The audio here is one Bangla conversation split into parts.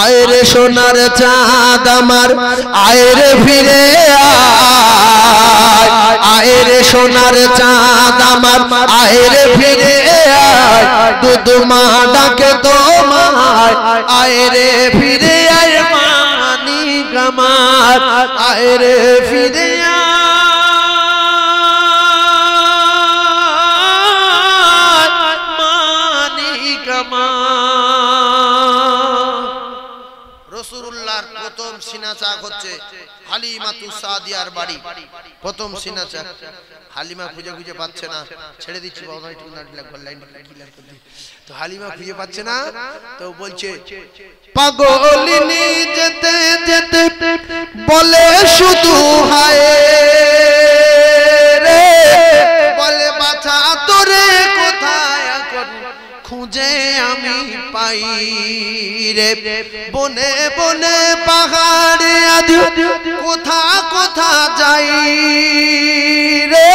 আয় রে সোনার চাঁদ আমার আয় রে ফিরে আয়, আয় রে সোনার চাঁদ আমার আয় রে ফিরে আয়, দুধ মা ডাকে তোমায় আয় রে ফিরে আয় মানিক আমার আয় রে ফিরে আয় মানিক আমার। রাসূলুল্লাহর প্রথম সিনাচাক হচ্ছে হালিমাতু সাদিয়ার বাড়ি, প্রথম সিনাচাক। হালিমা খুঁজে খুঁজে পাচ্ছে না, ছেড়ে দিচ্ছি বাবা একটু লাইন ক্লিয়ার করে দিই। তো হালিমা খুঁজে পাচ্ছে না, তো বলছে পাগলিনী যেতে যেতে বলে শুধু হায় রে, বলে বাছা তোরে কোথায় এখন খুঁজে আমি পাই রে, বনে বনে পাহাড়ে আজ কোথা কোথা যাই রে,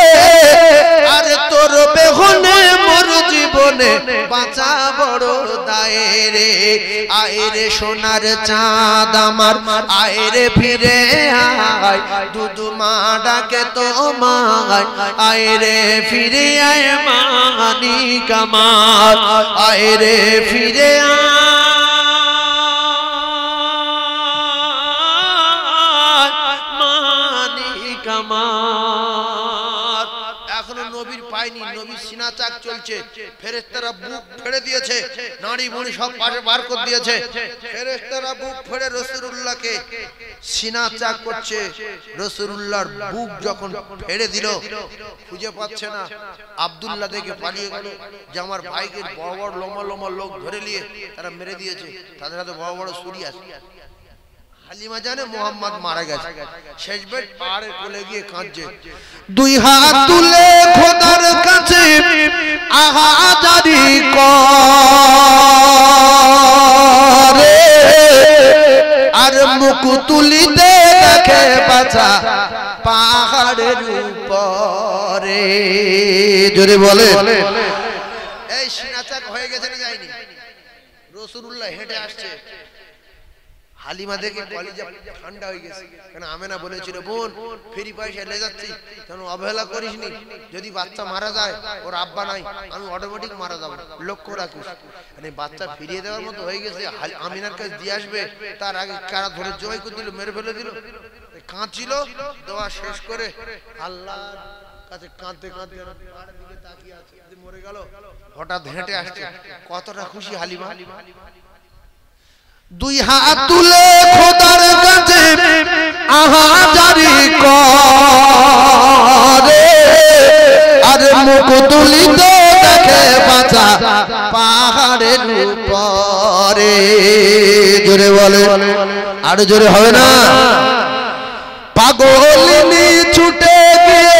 আর তোর বেহনে মোর জীবনে বাঁচা বড় দায় রে। আয় রে সোনার চাঁদ আমার আয় রে ফিরে আয়, দুধ মা ডাকে তোমায় আয় রে ফিরে আয় মানিক আমার আয় রে ফিরে আয় মানিক আমার। এখনো নবীর পায়নি, নবীর সিনাচাক চলছে, ফেরেশতারা বুক ফেড়ে দিয়েছে, নাড়ি মুড়ি সব পাশে বার করে দিয়েছে, ফেরেশতারা বুক ফেড়ে রাসূলুল্লাহকে সিনাচাক করছে। রাসূলুল্লাহর বুক যখন ফেড়ে দিল, খুঁজে পাচ্ছে না, আব্দুল্লাহ দেখে পালিয়ে গেল যে আমার ভাইকে বড় বড় লম্বা লম্বা লোক ধরে নিয়ে তারা মেরে দিয়েছে, তাদের হাতে বড় বড় ছুরি আছে। হালিমা জানে মুহাম্মদ মারা গেছে, শেষ বেট পাহাড়ের কোলে গিয়ে কাঁদছে, দুই হাত তুলে খোদার কাছে আহাজারি করে, আর মুখ তুলিতে দেখে বাছা পাহাড়ের উপরে। জোরে বলে এই সিনাচাক হয়ে গেছে না যায়নি? রাসূলুল্লাহ হেঁটে আসছে, হালিমা দেখে কলিজা ঠান্ডা হয়ে গেছে, কেন আমেনা বলেছিল বোন ফেরি পয়সা লে যাচ্ছি, কেন অবহেলা করিসনি, যদি বাচ্চা মারা যায় ওর আব্বা নাই আমি অটোমেটিক মারা যাবো, লক্ষ্য রাখিস। মানে বাচ্চা ফিরিয়ে দেওয়ার মতো হয়ে গেছে, আমিনার কাছে দিয়ে আসবে, তার আগে কারা ধরে জবাই করে দিল, মেরে ফেলে দিল, কাঁদছিল। দোয়া শেষ করে আল্লাহর কাছে কাঁদতে কাঁদতে তাকিয়ে আছে, মরে গেল। হঠাৎ হেঁটে আসছে, কতটা খুশি হালিমা। দুই হাত তুলে খোদার কাছে আহাজারি করে, আর মুখ তুলিতে দেখে বাছা পাহাড়ের উপরে। জোরে বলে, আরো জোরে হবে না? পাগলিনী ছুটে গিয়ে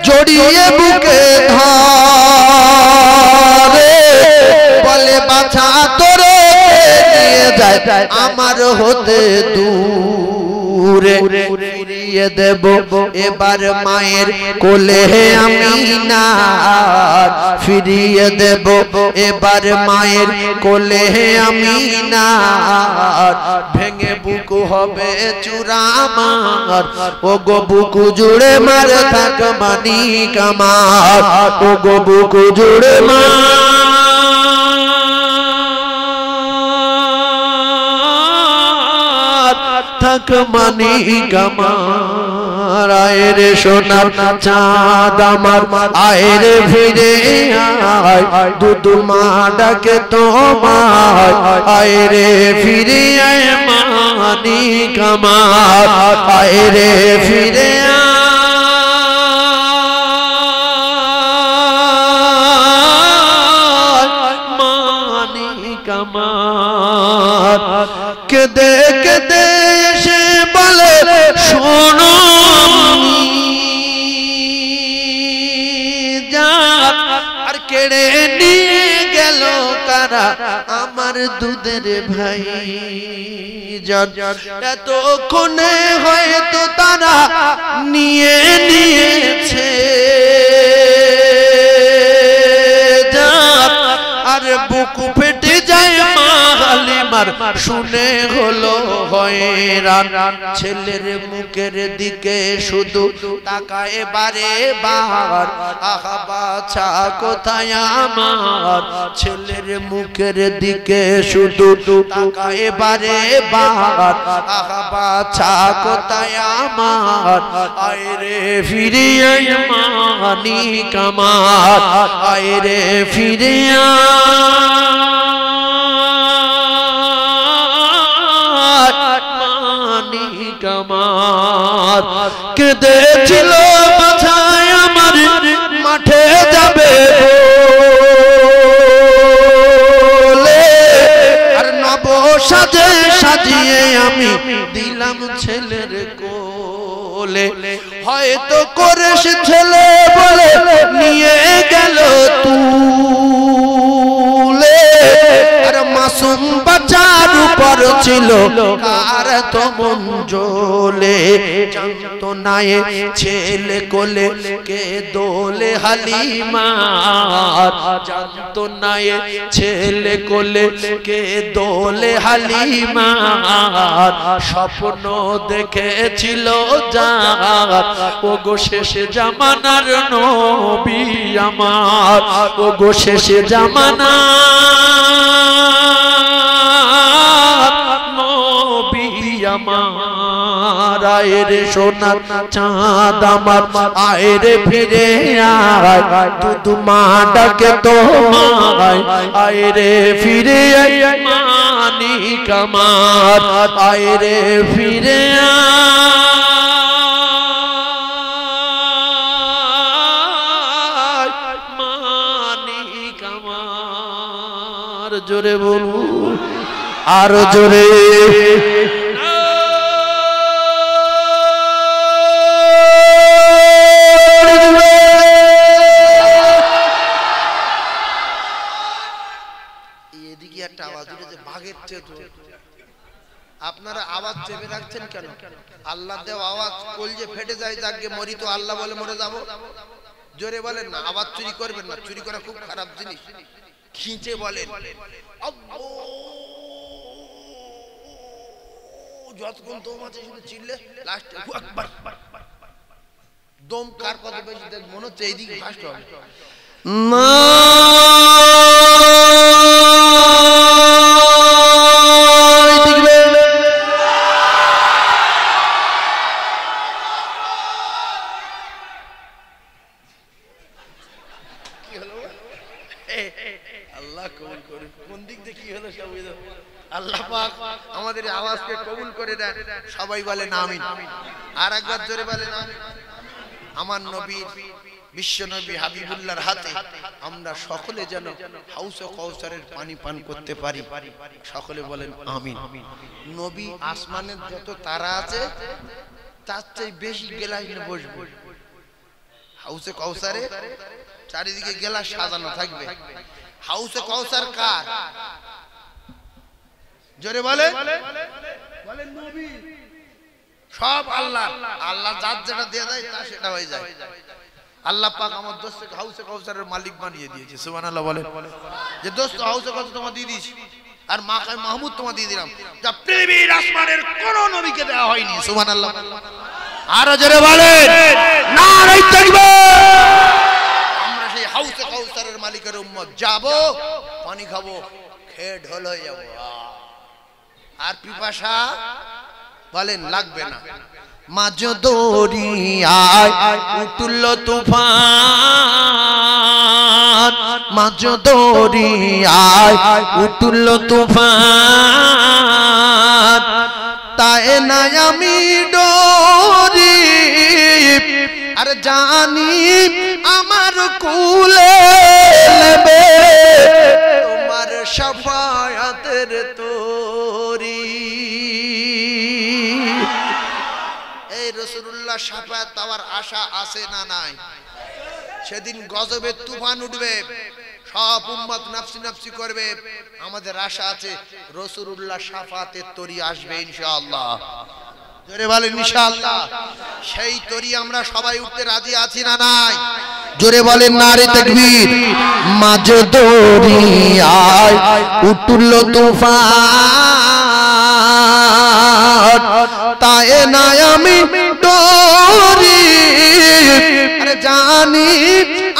জড়িয়ে বুকে ধরে, বলে বাছা তোরে নিয়ে যায় আমার হতে দূরে, ফিরিয়ে দেব এবার মায়ের কোলে আমি না, ফিরিয়ে দেব এবার মায়ের কোলে আমি না, ভেঙে বুকু হবে চূড়ামার, ও গো বুকু জুড়ে মার থাক মানিক আমার, ও গো বুকু জুড়ে মার থাক মানিক আমার। আয় রে সোনার চাঁদ আমার আয় রে ফিরে আয়, দুধ মা ডাকে তোমায় আয় রে ফিরে আয় মানিক আমার আয় রে ফিরে আয় মানিক আমার। কেঁদে কেঁদে এসে বলে শোনো আর কেড়ে নিয়ে গেল কারা আমার দুধের ভাই, এতক্ষণে হয়তো তারা নিয়ে নিয়েছে, আর বুক ফেটে যায় মা হালিমার শুনে হলো হয়রান ছেলের মুখের দিকে শুধু তাকায় বারে বার আহা বাছা কোথায় আমার ছেলের মুখের দিকে শুধু তাকায় বারে বার আহা বাছা কোথায় আমার আয় রে ফিরে মানিক আমার আয় রে ফিরে মানিক আমার কেঁদেছিল বাছায় আমার মাঠে যাবে আর নব সাজে সাজিয়ে আমি দিলাম ছেলের কোলে হয়তো করেছ ছেলে বলে নিয়ে গেল তুলে আর মাসুম বাচ্চার উপর ছিল কার তো মন জ্বলে জানতো না এ ছেলে কোলে কে দোলে হালিমার জানতো না এ ছেলে কোলে কে দোলে হালিমার স্বপ্ন দেখেছিল যার ও গো শেষে জামানার নবী আমার ও গো শেষে জামানার নবী আমার আয় রে সোনার চাঁদ আমার আয় রে ফিরে আয় দুধ মা ডাকে তোমায় আয় রে ফিরে মানিক আমার আয় রে ফিরে জোরে বলু আর জোরে এদিকে একটা আওয়াজ উঠেছে বাঘের চেয়ে আপনারা আওয়াজ চেপে রাখছেন কেন আল্লাহ দেওয়া আওয়াজ কলজে ফেটে যায় যাকে মরি তো আল্লাহ বলে মরে যাব জোরে বলেন না আওয়াজ চুরি করবেন না চুরি করা খুব খারাপ জিনিস খিঁচে বলেন যতক্ষণ দম আছে শুধু চিল্লে লাস্টে দম কার কত বেশি দেখ মনে হচ্ছে এইদিকে ফাস্ট হবে না আল্লাহ পাক আমাদের আওয়াজকে কবুল করে দেন সবাই বলেন আমিন আর একবার জোরে বলেন আমিন আমার নবী বিশ্ব নবী হাবিবুল্লাহর হাতে আমরা সকলে যেন হাউসে কাউসারের পানি পান করতে পারি সকলে বলেন আমিন নবী আসমানের যত তারা আছে তার চেয়ে বেশি গেলাস নিয়ে বসবো হাউসে কাউসারে চারিদিকে গেলাস সাজানো থাকবে হাউসে কাউসার কার জোরে বলে বলেন নবী সব আল্লাহ আল্লাহ যার যেটা দিয়ে দেয় তা সেটা হয়ে যায় আল্লাহ পাক আমার দোস্তকে হাউসে কাউসারের মালিক বানিয়ে দিয়েছে সুবহানাল্লাহ বলে যে দোস্ত হাউসে কাউসার তোমাকে দিয়ে দিয়েছি আর মাকায়ে মাহমুদ তোমাকে দিয়ে দিলাম যা পৃথিবীর আসমানের কোন নবীকে দেওয়া হয়নি সুবহানাল্লাহ আর জোরে বলেন নারে তাকবীর আমরা সেই হাউসে কাউসারের মালিকের উম্মত যাব পানি খাবো খেয়ে ঢোল হয়ে যাব আর পিপাসা বলেন লাগবে না মাঝ দরিয়ায় উঠল তুফান মাঝ দরিয়ায় উঠল তুফান তাই না আমি ডরি আর জানি আমার কুলে নেবে তোমার শাফায়াতের তোরি এই রাসূলুল্লাহ শাফায়াত পাওয়ার আশা আছে না নাই সেদিন গজবের তুফান উঠবে সব উম্মত নাফসি নাফসি করবে আমাদের আশা আছে রাসূলুল্লাহ শাফায়াতের তরি আসবে ইনশাআল্লাহ জোরে বলেন ইনশাআল্লাহ সেই তরি আমরা সবাই উঠতে রাজি আছি না নাই জোরে বলেন নারে তাকবীর। মাঝ দরিয়ায় উঠল তুফান, তাই না আমি ডরি, আরে জানি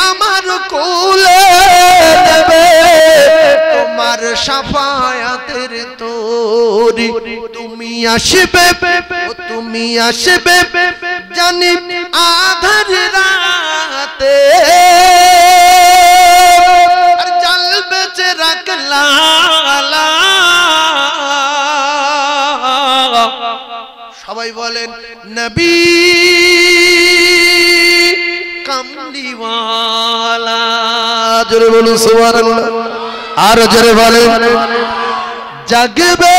আমার কোলে নেবে তোমার শাফায়াতের তরি। তুমি আসবে, তুমি আসবে জানি আধার রাতে, আর জ্বলবে চিরাগ লালা। সবাই বলেন নবী কামলিওয়ালা। জোরে বলুন সুবহানাল্লাহ। আর জোরে বলেন জাগবে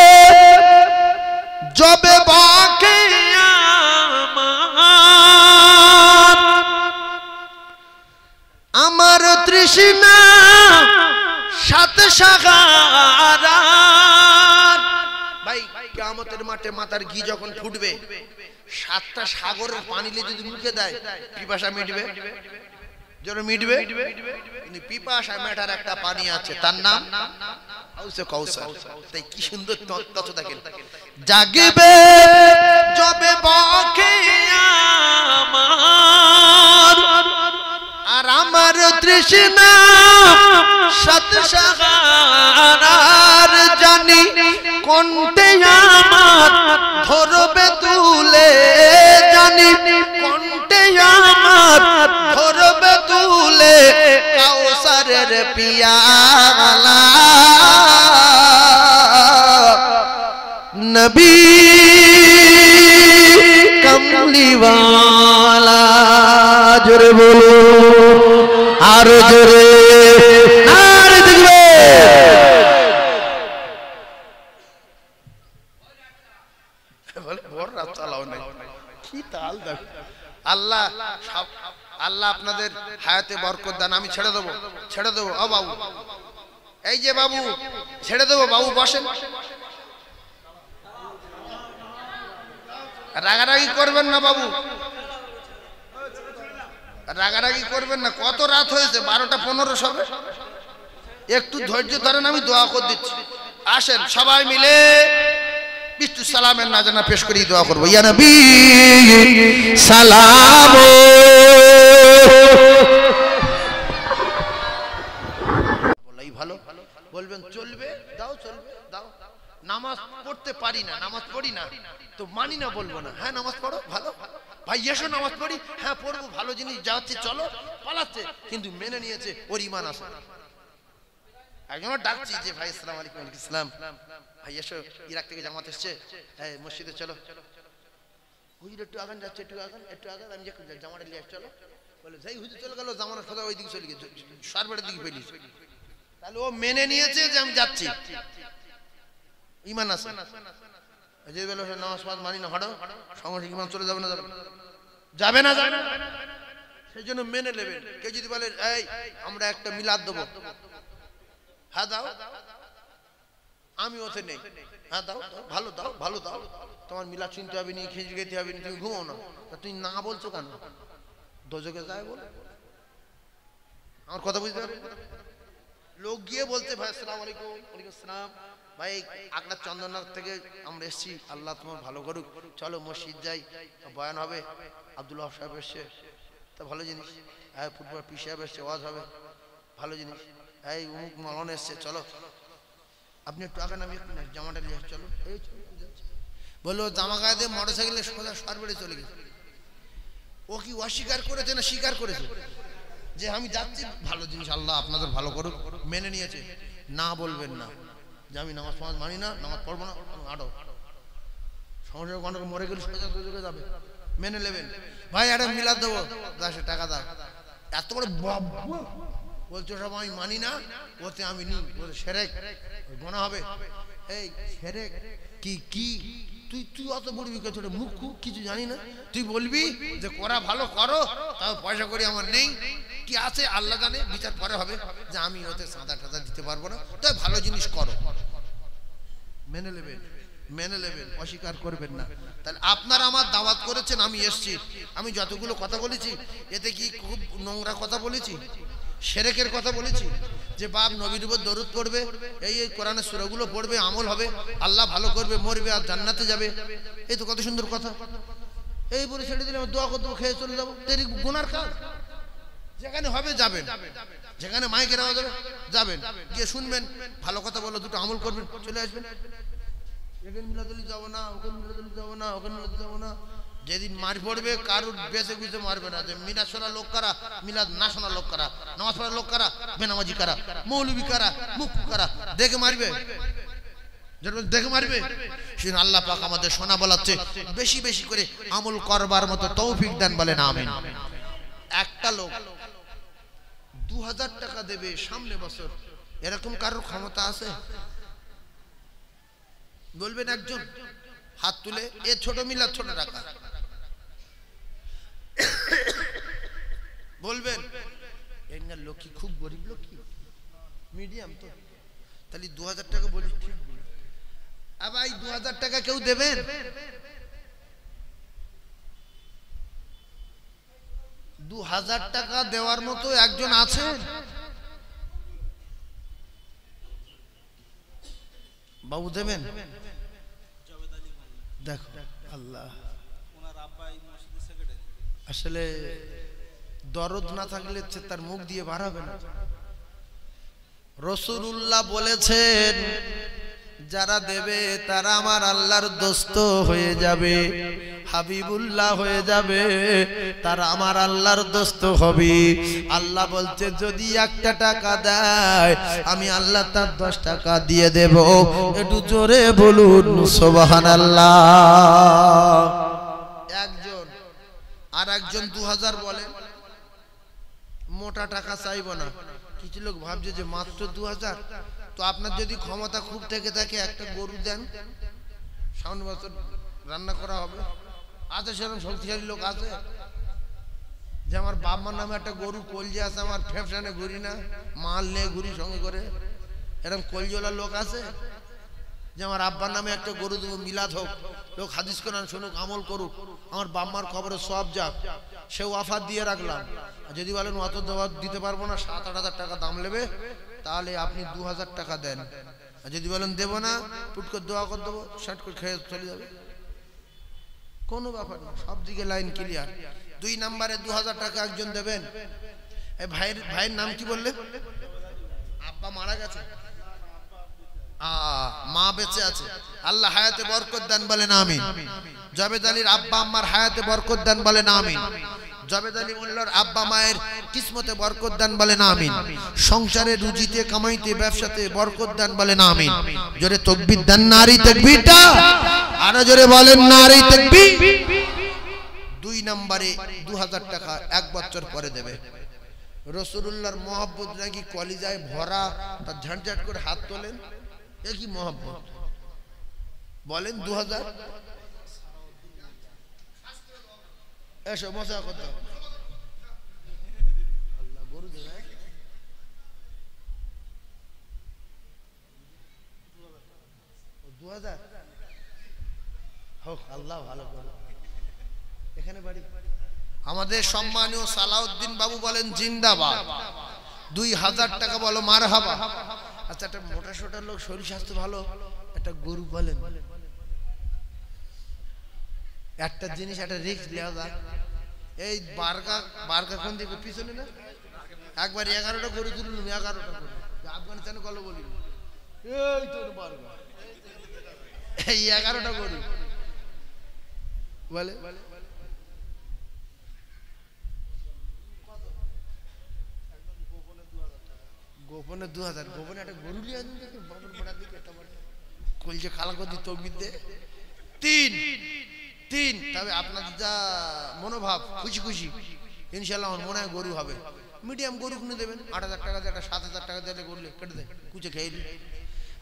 জবে বাকে আমার তৃষ্ণা সাত সাগর। ভাই কিয়ামতের মাঠে মাথার ঘি যখন ফুটবে, সাতটা সাগরের পানি যদি মুখে দেয় পিপাসা মিটবে? জোরে মিটবে? কিন্তু পিপাসা মেটার একটা পানি আছে, তার নাম হাউসে কাউসার। তাই কি সুন্দর তত্ত্ব দেখেন, জাগবে জবে বাকে আমার, আর আমার তৃষ্ণা সাত সাগর। জানি কোনটা আমার ধরবে তুলে, জানি কোনটা আমার ধরবে তুলে, কাউসারের পিয়ালা নবী কামলিওয়ালা। জোরে বলো আর জোরে, আর দেখবে আল্লাহ। আল্লাহ আপনাদের হায়াতে বরকত দান। আমি ছেড়ে দেবো, ছেড়ে দেবো। ও বাবু, এই যে বাবু, ছেড়ে দেবো। বাবু বসেন, রাগারাগি করবেন না বাবু, রাগারাগি করবেন না। কত রাত হয়েছে? 12টা 15 সবে। একটু ধৈর্য ধরেন, আমি দোয়া করে দিচ্ছি। আসেন সবাই মিলে বিষ্ণু সালামের নাজানা পেশ করি, দোয়া করবো। ইয়া নবী সালাম। বলাই ভালো বলবেন চলবে, দাও চলবে, দাও। নামাজ পড়তে পারি না, নামাজ পড়ি না তো মানি না বলবো না। হ্যাঁ নামাজ পড়ো, ভালো ভাই, এসো নামাজ পড়ি। হ্যাঁ পড়বো, ভালো জিনিস যাচ্ছে, চলো, পালাচ্ছে, কিন্তু মেনে নিয়েছে, ওর ঈমান আছে। একজন ডাকছি যে ভাই আসসালামু আলাইকুম। ওয়ালাইকুম আসসালাম। ভাই এসো, ইরাক থেকে জামাত এসছে, হ্যাঁ মসজিদে চলো। হুজুর একটু আগান যাচ্ছে, একটু আগান, একটু আগান। আমি যে জামাটা নিয়ে চলো, বলে যাই হুজুর চলে গেল, জামাটা সোজা ওই দিকে চলে গেছে, সারবাড়ির দিকে পেলি। তাহলে ও মেনে নিয়েছে যে আমি যাচ্ছি, ঈমান আছে। যে বলে নামাজ পাঁচ মানি না, হটো সঙ্গে ঈমান চলে যাবে না, যাবে না, যাবে না। সেই জন্য মেনে নেবেন। কেউ যদি বলে এই আমরা একটা মিলাদ দেবো, হ্যাঁ দাও, আমি ওতে নেই। হ্যাঁ দাও, ভালো দাও, ভালো দাও। তোমার মিলাদ শুনতে হবে নি, খিচড়ি খেতে হবে নি, তুমি ঘুমাও না। তুমি না বলছো কেন? দোজকে যায় বল। আমার কথা বুঝতে পারবে? লোক গিয়ে বলতে ভাই আসসালামু আলাইকুম। ওয়ালাইকুম আসসালাম। ভাই আগলা চন্দননগর থেকে আমরা এসেছি, আল্লাহ তোমার ভালো করুক, চলো মসজিদ যাই, বয়ান হবে, আব্দুল্লাহ সাহেব এসছে, তা ভালো জিনিস। হ্যাঁ ফুটবল পি সাহেব এসছে, ওয়াজ হবে, ভালো জিনিস। এই উমুক মলন এসছে, চলো আপনি একটু আগে নামিয়ে জামাটা নিয়ে চলো। এই বললো জামা গায়ে দিয়ে মোটর সাইকেলে সোজা সারবেড়ে চলে গেছে। ও কি অস্বীকার করেছে না স্বীকার করেছে যে আমি যাচ্ছি? ভালো জিনিস, আল্লাহ আপনাদের ভালো করুক, মেনে নিয়েছে। না বলবেন না যে আমি নামাজ ফামাজ মানি না, নামাজ পড়বো না, আরো সংসার গন্ডক মরে গেলে সোজা চলে যাবে, মেনে নেবেন। ভাই একটা মিলাদ দেবো, 10 টাকা দাও। এত বড় বলছো সব আমি মানি না, ওতে আমি নি, ওতে শিরক গোনা হবে। এই শিরক কি কি তুই তুই অত বলবি কে? ছোট মুখ কিছু জানি না, তুই বলবি যে করা ভালো করো, তাও পয়সা করি আমার নেই, কি আছে আল্লাহ জানে, বিচার পরে হবে, যে আমি ওতে সাদা টাদা দিতে পারবো না, তাই ভালো জিনিস করো, মেনে নেবেন। মেনে নেবেন, অস্বীকার করবেন না। তাহলে আপনারা আমার দাওয়াত করেছেন, আমি এসেছি। আমি যতগুলো কথা বলেছি এতে কি খুব নোংরা কথা বলেছি? শিরকের কথা বলেছি? যে বাপ নবীর উপর দরুদ পড়বে, এই এই কোরআনের সূরাগুলো পড়বে, আমল হবে, আল্লাহ ভালো করবে, মরবে আর জান্নাতে যাবে, এই তো কত সুন্দর কথা। এই বলে ছেড়ে দিলে দোয়া করতে খেয়ে চলে যাবো, তেরি গুনার কাজ। যেখানে হবে যাবেন, যেখানে মাইকের আওয়াজ হবে যাবেন, গিয়ে শুনবেন, ভালো কথা বলো, দুটো আমল করবেন, চলে আসবেন। এখানে মিলাদুলি যাবো না, ওখানে মিলাদুলি যাবো না, ওখানে মিলাদুলি যাবো না। যেদিন মার পড়বে কারুর বেঁচে গুছে মারবে না। যে মিলাদ শোনা লোক কারা, মিলাদ না শোনা লোক কারা, নামাজ পড়ার লোক কারা, বেনামাজি কারা, মৌলবি কারা, মুক্কু কারা, দেখে মারবে, দেখে মারবে। সেদিন আল্লাহ পাক আমাদের শোনা বলাচ্ছে বেশি বেশি করে আমল করবার মতো তৌফিক দেন, বলেন আমিন। একটা লোক 2000 টাকা দেবে সামনে বছর, এরকম কারোর ক্ষমতা আছে? বলবেন একজন, হাত তুলে। এ ছোট মিলাদ, ছোট টাকা। বলবেন এই না লোক কি খুব গরিব লোক, কি মিডিয়াম তো, তাহলে 2000 টাকা বলিস, ঠিক বলি। আবার 2000 টাকা কেউ দেবেন? 2000 টাকা দেওয়ার মতো একজন আছেন? বাবু দেবেন? দেখো আল্লাহ, আসলে দরদ না থাকলে তার মুখ দিয়ে বার হবে না। রাসূলুল্লাহ বলেছেন যারা দেবে তারা আমার আল্লাহর দোস্ত হয়ে যাবে, হাবিবুল্লাহ হয়ে যাবে, তারা আমার আল্লাহর দোস্ত হবে। আল্লাহ বলছে যদি 1 টাকা দেয় আমি আল্লাহ তার 10 টাকা দিয়ে দেব। একটু জোরে বলুন সুবহানাল্লাহ। একজন আর একজন 2000 বলে, মোটা টাকা চাইবো না। কিছু লোক ভাবছে যে মাত্র 2000, তো আপনার যদি ক্ষমতা খুব থেকে থাকে একটা গরু দেন, সামনে বছর রান্না করা হবে। আছে সেরকম শক্তিশালী লোক আছে? যে আমার বাবার নামে একটা গরু কলজে আছে, আমার ফ্যাপসানে ঘুরি না, মাল নিয়ে ঘুরি সঙ্গে করে, এরকম কলজোলা লোক আছে? যে আমার আব্বার নামে একটা গরু দেবো, মিলাদ হোক, লোক হাদিস কোরআন শুনুক, আমল করুক, আমার বাম্মার খবরে সব যাক, সেও অফার দিয়ে রাখলাম। যদি বলেন অত দেওয়া দিতে পারবো না, 7-8 হাজার টাকা দাম নেবে, তাহলে আপনি 2000 টাকা দেন। আর যদি বলেন দেবো না, পুট করে দোয়া করে দেবো, শার্ট করে খেয়ে চলে যাবে, কোনো ব্যাপার না, সব দিকে লাইন ক্লিয়ার। 2 নম্বরে 2000 টাকা একজন দেবেন। এই ভাইয়ের নাম কি বললে? আব্বা মারা গেছে, মা বেঁচে আছে, আল্লাহ হায়াতে বরকত দেন, বলেন আমিন। জাবেদ আলীর আব্বা আম্মার হায়াতে বরকত দেন, বলেন আমিন। জাবেদ আলী মোল্লার আব্বা মায়ের কিসমতে বরকত দেন, বলেন আমিন। সংসারে রুজিতে কামাইতে ব্যবসাতে বরকত দেন, বলেন আমিন। জোরে তাকবীর দেন, নারী তাকবীরটা আরো জোরে বলেন, নারী তাকবীর। 2 নম্বরে 2000 টাকা 1 বছর পরে দেবে। রাসূলুল্লাহর মহব্বত নাকি কলিজায় ভরা, তার ঝাঁঝাট করে হাত তোলেন, এ কি মহব্বত বলেন? 2000 এসো মজা কথা। আল্লাহ গরু দেবে 2000 হোক, আল্লাহ ভালো করে। এখানে বাড়ি আমাদের সম্মানীয় সালাউদ্দিন বাবু বলেন জিন্দাবাদ। 2000 টাকা বলো মারহাবা। আচ্ছা, একটা মোটা সোটা লোক, শরীর স্বাস্থ্য ভালো, একটা গরু বলেন। একটা জিনিস, একটা রিস্ক নেওয়া যায়। এই বারকা কোন দিকে পিছনে না, একবার 11টা গরু তুললাম, 11টা গরু আফগানিস্তানে গল্প বলি, এই তোর বারকা, এই 11টা গরু বলে। গোপনে 2000, গোপনে একটা গরু লিয়ে কলজে খালা করে দিত বিদ্যে। 3 তবে আপনাদের যা মনোভাব, খুশি খুশি ইনশাল্লাহ আমার মনে হয় গরু হবে। মিডিয়াম গরু কিনে দেবেন, 8000 টাকা দিয়ে, 7000 টাকা দিয়ে গরু কেটে দেয়, কুচে খেয়ে দিন।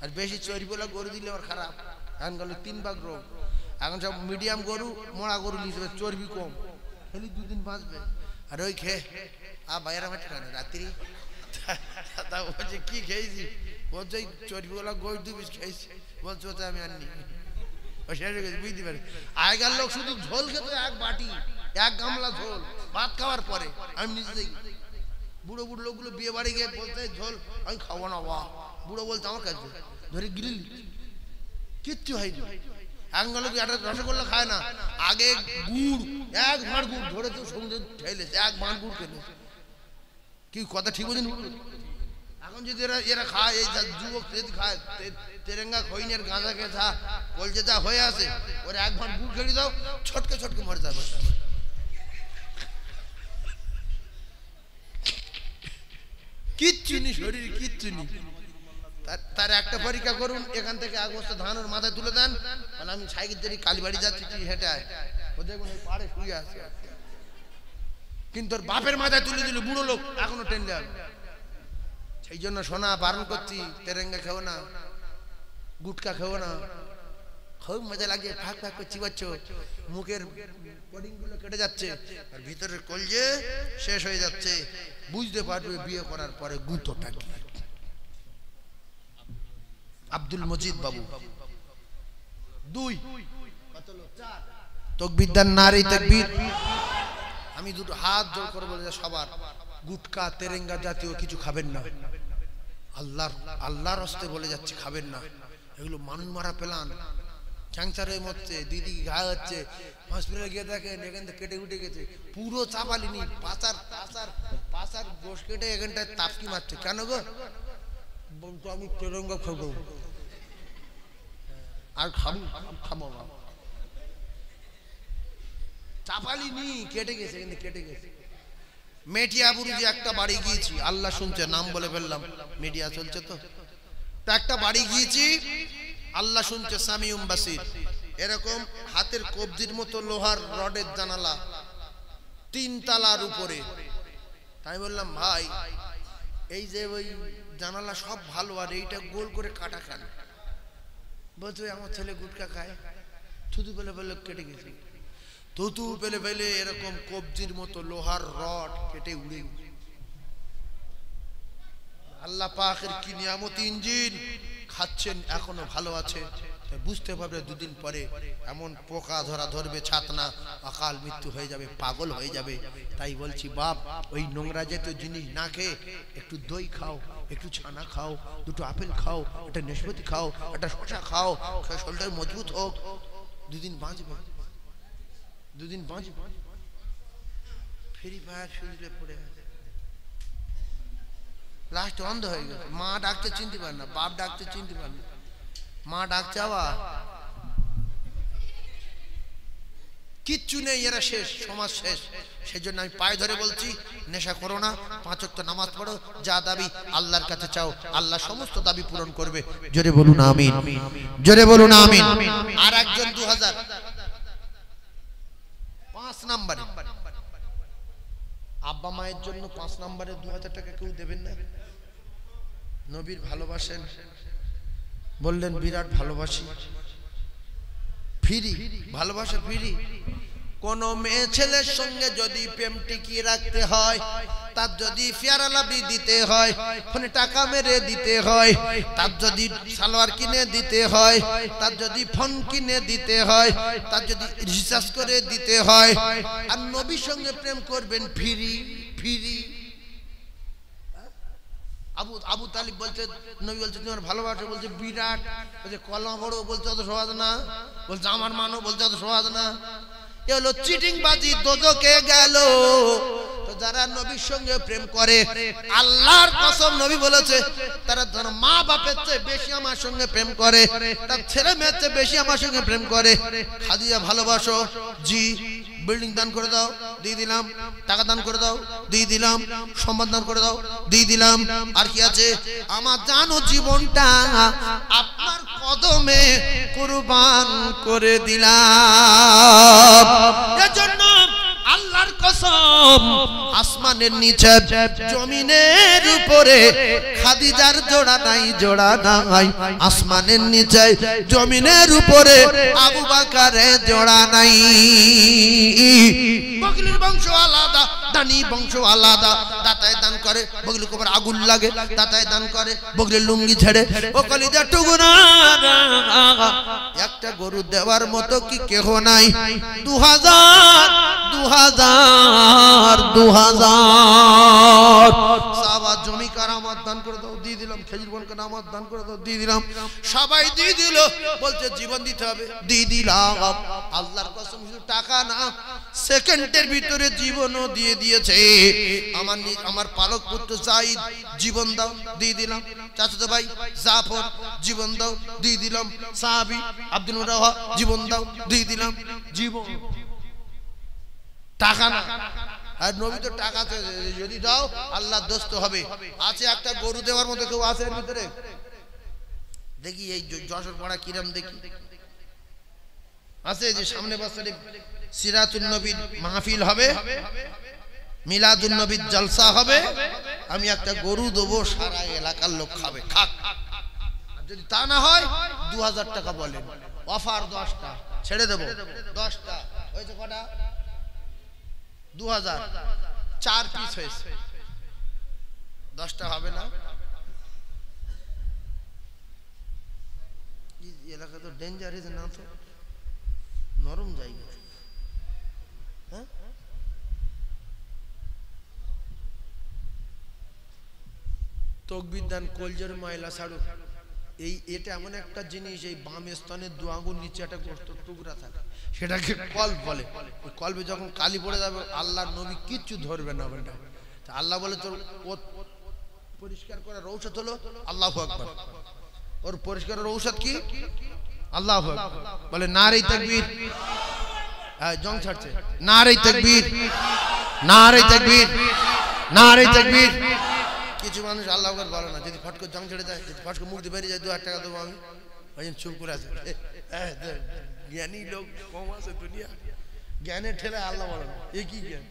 আর বেশি চর্বিওয়ালা গরু দিলে আবার খারাপ। এখন গেল 3 ভাগ রোগ। এখন সব মিডিয়াম গরু, মোড়া গরু নিতে হবে, চর্বি কম, খেলি 2 দিন বাঁচবে। আর ওই খেয়ে ভাইয়ের আমার রাত্রি বলছে কি খেয়েছি, বলছে চর্বিওয়ালা গরু 2 পিস খেয়েছি, বলছে আমি আননি। বুঝতে পারি আগের লোক শুধু ঝোল খেত এক বাটি এক গামলা ঝোল ভাত খাওয়ার পরে আমি নিজে দেখি বুড়ো বুড়ো লোকগুলো বিয়ে বাড়ি গিয়ে বলতে ঝোল আমি খাবো না বাহ বুড়ো বলতে আমার কাছে ধরে গিলিল কিচ্ছু হয়নি এখন লোক একটা রসগোল্লা খায় না আগে গুড় এক ভাঁড় গুড় ধরে তো সঙ্গে ঠেলেছে এক ভাঁড় গুড় খেলে কি কথা ঠিক বুঝেন এখন যদি এরা খায় এই যুবক যদি খায় তেরেঙ্গা খৈনের গাঁজা খেয়ে কলজে যা হয়ে আসে ওরা এক ভাঁড় গুড় খেয়ে দাও ছটকে ছটকে মরে যাবে কিচ্ছু নি শরীর কিচ্ছু নি তার একটা পরীক্ষা করুন এখান থেকে এক বস্তা ধান ওর মাথায় তুলে দেন মানে আমি সাইকেল ধরে কালীবাড়ি যাচ্ছি তুই হেঁটে আয় ও দেখুন ওই পাড়ে শুয়ে আছে কিন্তু ওর বাপের মাথায় তুলে দিল বুড়ো লোক এখনো টেনলে সেই জন্য সোনা বারণ করছি তেরেঙ্গা খেও না গুটকা খেও না খুব মজা লাগে ফাঁক ফাঁক করে চিবাচ্ছ মুখের কোডিং গুলো কেটে যাচ্ছে আর ভিতরের কলজে শেষ হয়ে যাচ্ছে বুঝতে পারবে বিয়ে করার পরে গুঁতোটা কি আব্দুল মজিদ বাবু 2 তাকবীর দেন নারী তাকবীর আমি দুটো হাত জোর করে বলে সবার গুটকা তেরেঙ্গা জাতীয় কিছু খাবেন না আল্লাহর রাস্তে বলে যাচ্ছে খাবেন না এগুলো মানুষ মারা প্ল্যান ক্যান্সার হয়ে মরছে দিদি ঘা হচ্ছে হসপিটালে গিয়ে দেখেন এখান থেকে কেটে উঠে গেছে পুরো চাপালিনি পাশার গোশ কেটে এখানটায় তাপকি মারছে কেন গো বলতো আমি তেরেঙ্গা খাবো আর খাবো চাপালিনি কেটে গেছে কিন্তু কেটে গেছে মেটিয়াপুরে যে একটা বাড়ি গিয়েছি আল্লাহ শুনছে নাম বলে ফেললাম মিডিয়া চলছে তো একটা বাড়ি গিয়েছি আল্লাহ শুনছে সামিউম বাসির এরকম হাতের কবজির মতো লোহার রডের জানালা 3 তলার উপরে তাই বললাম ভাই এই যে ওই জানালা সব ভালো আর এইটা গোল করে কাটা কেন বলছে আমার ছেলে গুটকা খায় থুতু পেলে পেলে কেটে গেছে থুতু পেলে পেলে এরকম কবজির মতো লোহার রড কেটে উড়ে আল্লাহ পাকের কি নিয়ামত ইঞ্জিন খাচ্ছেন এখনো ভালো আছে বুঝতে পারবে দুদিন পরে এমন পোকা ধরবে ছাতনা অকাল মৃত্যু হয়ে যাবে পাগল হয়ে যাবে তাই বলছি বাপ ওই নোংরা জাতীয় জিনিস না খেয়ে একটু দই খাও একটু ছানা খাও দুটো আপেল খাও একটা নাশপাতি খাও একটা শসা খাও শরীরটা মজবুত হোক দুদিন বাঁচবে ফ্রি ফায়ার শুনলে পড়ে লাস্ট অন্ধ হয়ে গেছে মা ডাকতে চিনতে পারে না বাপ ডাকতে চিনতে পারে না মা ডাকছে আবার কিচ্ছু নেই এরা শেষ সমাজ শেষ সেজন্য আমি পায়ে ধরে বলছি নেশা করো না 5 ওয়াক্ত নামাজ পড়ো যা দাবি আল্লাহর কাছে চাও আল্লাহ সমস্ত দাবি পূরণ করবে জোরে বলুন আমিন জোরে বলুন আমিন আর একজন 2005 নম্বরে আব্বা মায়ের জন্য 5 নম্বরে 2000 টাকা কেউ দেবেন না নবীর ভালোবাসেন বললেন বিরাট ভালোবাসি ফ্রি ভালোবাসা ফ্রি কোন মেয়ে ছেলের সঙ্গে যদি প্রেম টিকিয়ে রাখতে হয় তার যদি ফেয়ারা লাভলি দিতে হয় ফোনে টাকা মেরে দিতে হয় তার যদি সালোয়ার কিনে দিতে হয় তার যদি ফোন কিনে দিতে হয় তার যদি রিচার্জ করে দিতে হয় আর নবীর সঙ্গে প্রেম করবেন ফ্রি আবু তালিব বলছে নবী বলছে তোমার ভালোবাসা বলছে বিরাট বলছে কলমা পড়ো বলছে অত সহজ না বলছে আমার মানো বলছে অত সহজ না এ হলো চিটিং বাজি দোজকে গেল তো যারা নবীর সঙ্গে প্রেম করে আল্লাহর কসম নবী বলেছে তারা তার মা বাপের চেয়ে বেশি আমার সঙ্গে প্রেম করে তার ছেলে মেয়ের চেয়ে বেশি আমার সঙ্গে প্রেম করে খাদিজা ভালোবাসো জি বিল্ডিং দান করে দাও দিয়ে দিলাম টাকা দান করে দাও দিয়ে দিলাম সম্মান দান করে দাও দিয়ে দিলাম আর কি আছে আমার জানো জীবনটা আপনার কদমে কুরবান করে দিলাম এজন্য আল্লাহর কসম আসমান আসমানের নিচে জমিনের উপরে খাদিজার জোড়া নাই জোড়া নাই আসমানের নিচে জমিনের উপরে আবু বকরের জোড়া নাই বগলির বংশ আলাদা দানি বংশ আলাদা দাতায় দান করে বগলির উপর আগুন লাগে দাতায় দান করে বগলির লুঙ্গি ছেড়ে ও কলিজার টুকরা একটা গরু দেওয়ার মতো কি কেহ নাই 2000 সাহাবা জমি কারামত দান করে দাও দিয়ে দিলাম খেজুর বন কারামত দান করে দাও দিয়ে দিলাম সবাই দিয়ে দিল বলছে জীবন দিতে হবে দিয়ে দিলাম আল্লাহর কসম শুধু টাকা না সেকেন্ডের ভিতরে জীবনও দিয়ে দিয়েছে আমার পালক পুত্র যায়েদ জীবন দাও দিয়ে দিলাম চাচাতো ভাই জাফর জীবন দাও দিয়ে দিলাম সাহাবী আব্দুল রাওয়া জীবন দাও দিয়ে দিলাম জীবন টাকা না আর নবী তো টাকা যদি দাও আল্লাহর দোস্ত হবে আছে একটা গরু দেওয়ার মতো কেউ আছে এর ভিতরে দেখি এই যশোর পাড়া কিরাম দেখি আছে যে সামনে বছরে সিরাতুন নবী মাহফিল হবে মিলাদুন নবীর জলসা হবে আমি একটা গরু দেবো সারা এলাকার লোক খাবে খাক যদি তা না হয় 2000 টাকা বলেন অফার 10টা ছেড়ে দেব 10টা হয়েছে কটা 2000 4 পিস হয়েছে 10টা হবে না এই এলাকা তো ডেঞ্জার আছে না তো নরম জায়গা হ্যাঁ তকবীর দান কলজের ময়লা ছাড়ো এই এটা এমন একটা জিনিস এই বাম স্তনের দু আঙ্গুল নিচে একটা গোস্ত টুকরা থাকে সেটাকে কল্প বলে ওই কল্পে যখন কালি পড়ে যাবে আল্লাহর নবী কিচ্ছু ধরবে না বেটা আল্লাহ বলে তোর পরিষ্কার করার ঔষধ হলো আল্লাহু আকবার ওর পরিষ্কারের ঔষধ কি আল্লাহু আকবার বলে নারে তাকবীর হ্যাঁ জং ছাড়ছে নারে তাকবীর নারে তাকবীর নারে তাকবীর কিছু মানুষ আল্লাহু আকবার বলে না যদি ফট করে জং ছেড়ে যায় যদি ফট করে মুখ দিয়ে বেরিয়ে যায় 2000 টাকা দেবো আমি ওই চুপ করে আছে জ্ঞানী লোক কম আছে দুনিয়া জ্ঞানের ঠেলে আল্লাহ বলে না এ কি জ্ঞান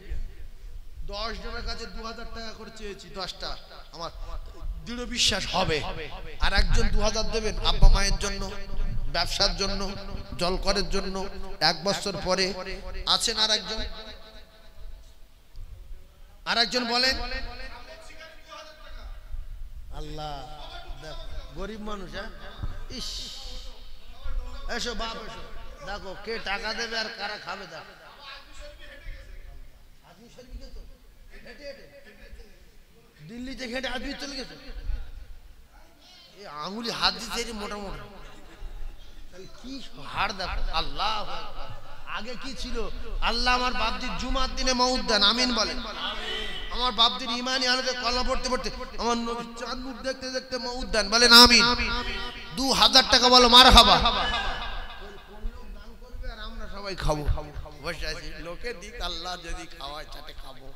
10 জনের কাছে 2000 টাকা করে চেয়েছি 10টা আমার দৃঢ় বিশ্বাস হবে আর একজন 2000 দেবেন আব্বা মায়ের জন্য ব্যবসার জন্য জলকরের জন্য 1 বছর পরে আছেন আরেকজন বলেন আল্লাহ গরিব মানুষ হ্যাঁ ইস এসো বাপ এসো দেখো কে টাকা দেবে আর কারা খাবে দেখো দিল্লিতে হেঁটে আজমি চলে গেছে এই আঙুলি হাত দিতে মোটা মোটা কি হাড় দেখো আল্লাহ আগে কি ছিল আল্লাহ আমার বাপজির জুমার দিনে মউত দেন আমিন বলেন আমার বাপজির ইমানি হালতে কলমা পড়তে পড়তে আমার নবী চাঁদ মুখ দেখতে দেখতে মউত দেন বলেন আমিন 2000 টাকা বলো মারহাবা কোন লোক দান করবে আর আমরা সবাই খাবো বসে আছি লোকে দিক আল্লাহ যদি খাওয়ায় চাটে খাবো